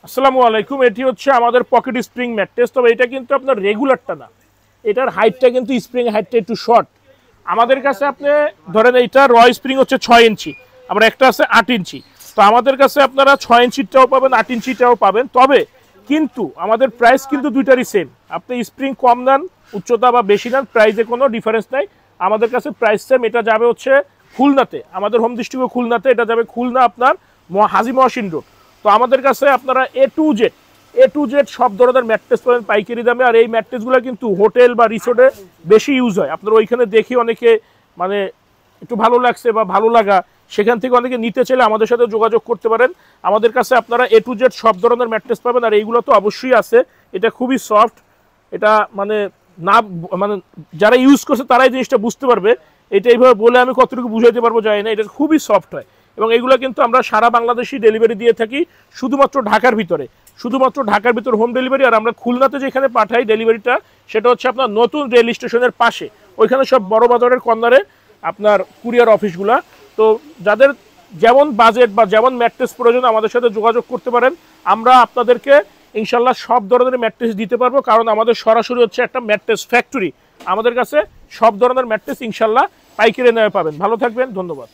আসসালামু আলাইকুম। এটি হচ্ছে আমাদের পকেট স্প্রিং ম্যাট্রেস, তবে এটা কিন্তু আপনার রেগুলারটা না, এটার হাইটটা কিন্তু স্প্রিং হাইটটা একটু শর্ট। আমাদের কাছে আপনি ধরেন এইটা স্প্রিং হচ্ছে 6 ইঞ্চি, আমরা একটা আছে 8 ইঞ্চি। তো আমাদের কাছে আপনারা 6 ইঞ্চিটাও পাবেন, 8 ইঞ্চিটাও পাবেন। তবে কিন্তু আমাদের প্রাইস কিন্তু দুইটারই সেম। আপনি স্প্রিং কম নেন, উচ্চতা বা বেশি নেন, প্রাইসে কোনো ডিফারেন্স নাই। আমাদের কাছে প্রাইস সেম। এটা যাবে হচ্ছে খুলনাতে, আমাদের হোম ডিস্ট্রিক্ট খুলনাতে, এটা যাবে খুলনা আপনার হাজী মহসিন রোড। তো আমাদের কাছে আপনারা এ টু জেড সব ধরনের ম্যাট্রেস পাবেন পাইকারি দামে। আর এই ম্যাট্রেসগুলো কিন্তু হোটেল বা রিসোর্টে বেশি ইউজ হয়। আপনারা ওইখানে দেখি অনেকে মানে একটু ভালো লাগছে বা ভালো লাগা, সেখান থেকে অনেকে নিতে চাইলে আমাদের সাথে যোগাযোগ করতে পারেন। আমাদের কাছে আপনারা এ টু জেড সব ধরনের ম্যাট্রেস পাবেন। আর এইগুলো তো অবশ্যই আছে, এটা খুবই সফট। এটা মানে না মানে যারা ইউজ করছে তারাই জিনিসটা বুঝতে পারবে। এটা এইভাবে বলে আমি কতটুকু বুঝাইতে পারবো জানি না, এটা খুবই সফট হয়। এবং এগুলো কিন্তু আমরা সারা বাংলাদেশি ডেলিভারি দিয়ে থাকি, শুধুমাত্র ঢাকার ভিতরে, হোম ডেলিভারি। আর আমরা খুলনাতে যেখানে পাঠাই ডেলিভারিটা, সেটা হচ্ছে আপনার নতুন রেল স্টেশনের পাশে, ওইখানে সব বড় বাজারের কর্নারে আপনার কুরিয়ার অফিসগুলা। তো যাদের যেমন বাজেট বা যেমন ম্যাট্রেস প্রয়োজন আমাদের সাথে যোগাযোগ করতে পারেন। আমরা আপনাদেরকে ইনশাল্লাহ সব ধরনের ম্যাট্রেস দিতে পারবো, কারণ আমাদের সরাসরি হচ্ছে একটা ম্যাট্রেস ফ্যাক্টরি। আমাদের কাছে সব ধরনের ম্যাট্রেস ইনশাল্লাহ পাইকারি নেওয়া পাবেন। ভালো থাকবেন, ধন্যবাদ।